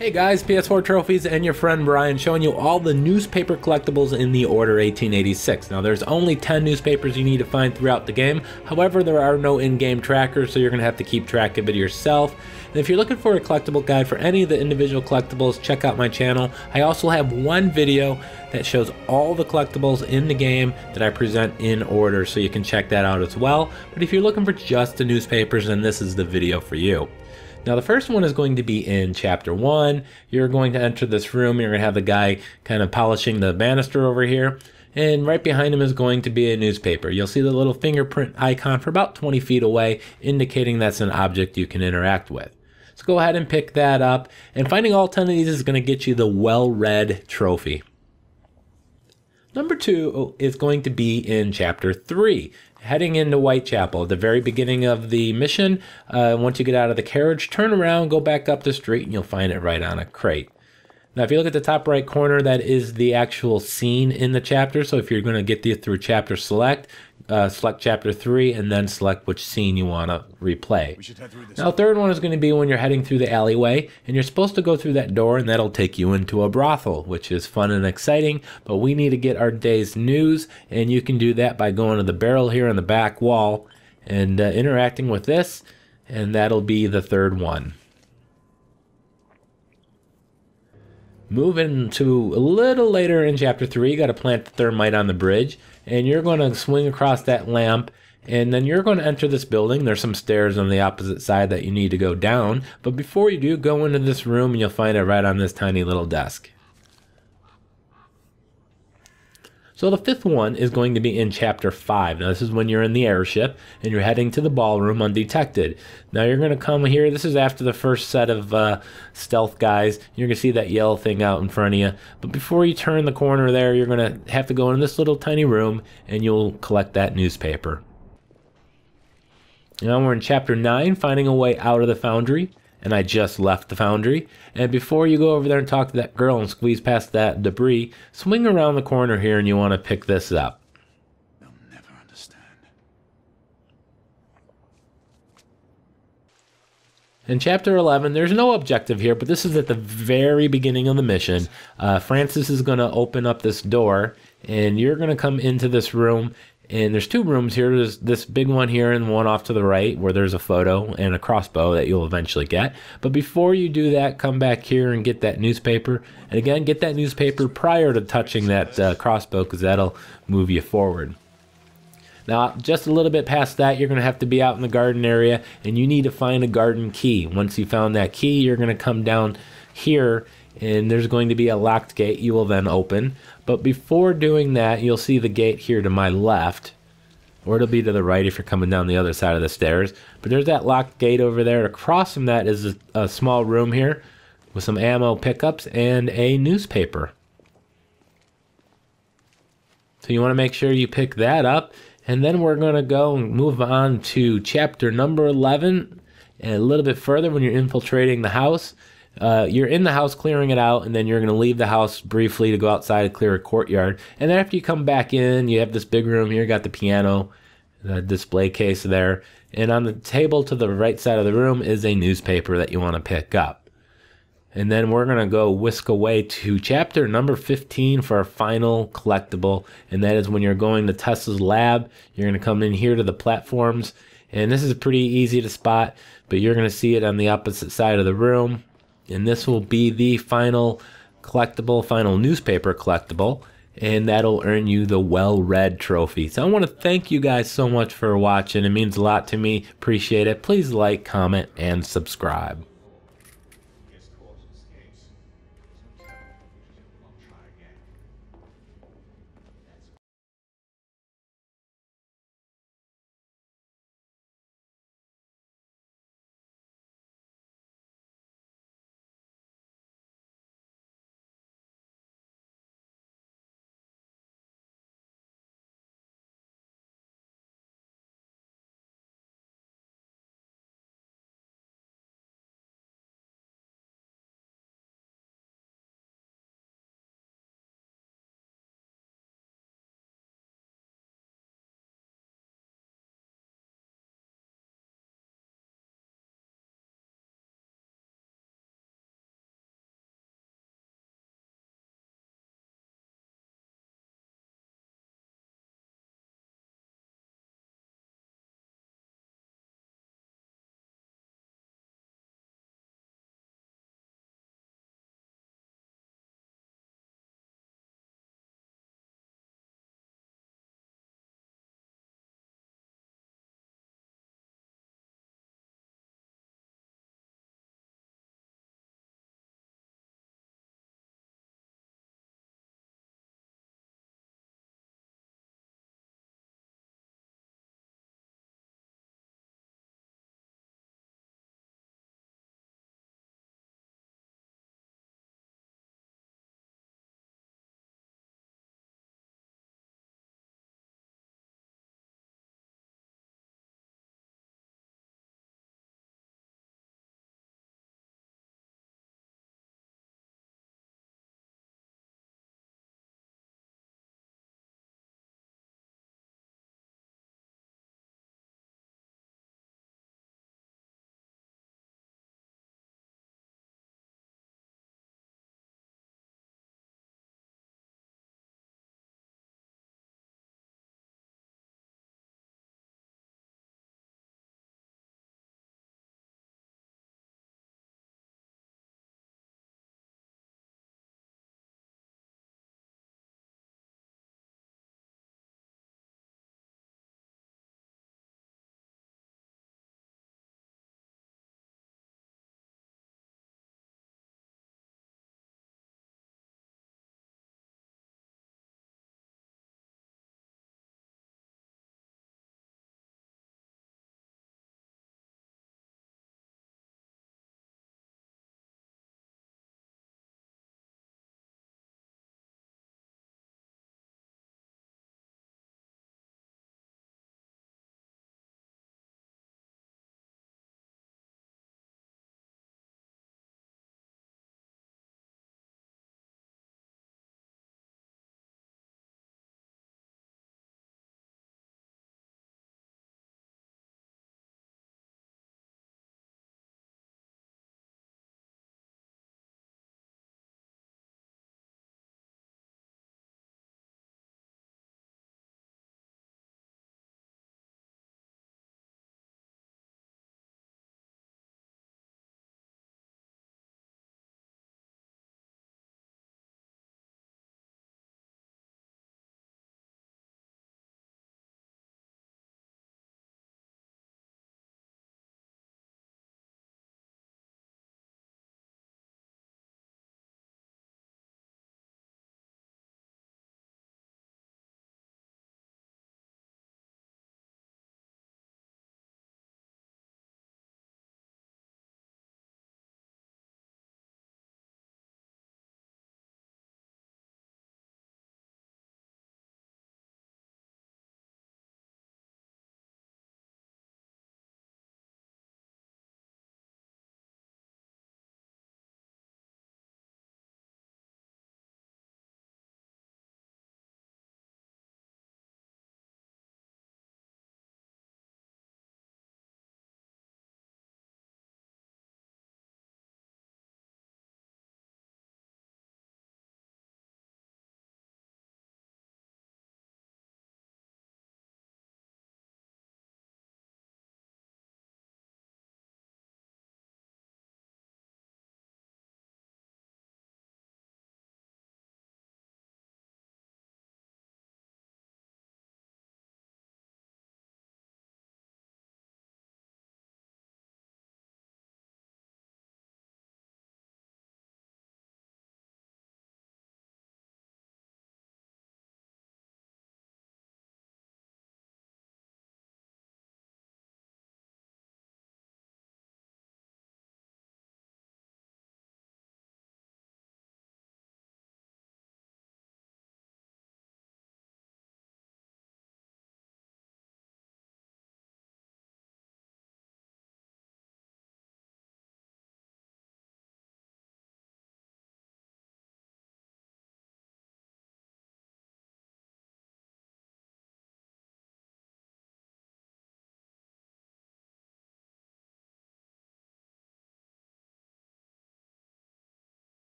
Hey guys, PS4 Trophies and your friend Brian showing you all the newspaper collectibles in the order 1886. Now there's only 10 newspapers you need to find throughout the game. However, there are no in-game trackers, so you're going to have to keep track of it yourself. And if you're looking for a collectible guide for any of the individual collectibles, check out my channel. I also have one video that shows all the collectibles in the game that I present in order, so you can check that out as well. But if you're looking for just the newspapers, then this is the video for you. Now the first one is going to be in chapter 1. You're going to enter this room, you're going to have the guy kind of polishing the banister over here, and right behind him is going to be a newspaper. You'll see the little fingerprint icon for about 20 feet away, indicating that's an object you can interact with. So go ahead and pick that up, and finding all 10 of these is going to get you the well-read trophy. Number 2 is going to be in chapter 3. Heading into Whitechapel, at the very beginning of the mission. Once you get out of the carriage, turn around, go back up the street, and you'll find it right on a crate. Now, if you look at the top right corner, that is the actual scene in the chapter. So if you're going to get these through chapter select, select chapter 3, and then select which scene you want to replay. Now, the third one is going to be when you're heading through the alleyway, and you're supposed to go through that door, and that'll take you into a brothel, which is fun and exciting. But we need to get our day's news, and you can do that by going to the barrel here on the back wall and interacting with this, and that'll be the third one. Moving to a little later in chapter 3, you got to plant the thermite on the bridge, and you're going to swing across that lamp, and then you're going to enter this building. There's some stairs on the opposite side that you need to go down, but before you do, go into this room and you'll find it right on this tiny little desk. So the fifth one is going to be in chapter 5. Now this is when you're in the airship and you're heading to the ballroom undetected. Now you're going to come here. This is after the first set of stealth guys. You're going to see that yellow thing out in front of you. But before you turn the corner there, you're going to have to go in this little tiny room and you'll collect that newspaper. Now we're in chapter 9, finding a way out of the foundry. And I just left the foundry. And before you go over there and talk to that girl and squeeze past that debris, swing around the corner here and you want to pick this up. They'll never understand. In chapter 11, there's no objective here, but this is at the very beginning of the mission. Francis is going to open up this door, and you're going to come into this room. And there's two rooms here. There's this big one here and one off to the right where there's a photo and a crossbow that you'll eventually get. But before you do that, come back here and get that newspaper. And again, get that newspaper prior to touching that crossbow, because that'll move you forward. Now, just a little bit past that, you're going to have to be out in the garden area, and you need to find a garden key. Once you found that key, you're going to come down here, and there's going to be a locked gate you will then open. But before doing that, you'll see the gate here to my left, or it'll be to the right if you're coming down the other side of the stairs. But there's that locked gate over there. Across from that is a small room here with some ammo pickups and a newspaper. So you want to make sure you pick that up. And then we're going to go and move on to chapter number 11. And a little bit further, when you're infiltrating the house, you're in the house clearing it out, and then you're going to leave the house briefly to go outside and clear a courtyard. And then after you come back in, you have this big room here, got the piano, the display case there. And on the table to the right side of the room is a newspaper that you want to pick up. And then we're going to go whisk away to chapter number 15 for our final collectible. And that is when you're going to Tesla's lab. You're going to come in here to the platforms. And this is pretty easy to spot, but you're going to see it on the opposite side of the room. And this will be the final collectible, final newspaper collectible. And that'll earn you the well-read trophy. So I want to thank you guys so much for watching. It means a lot to me. Appreciate it. Please like, comment, and subscribe.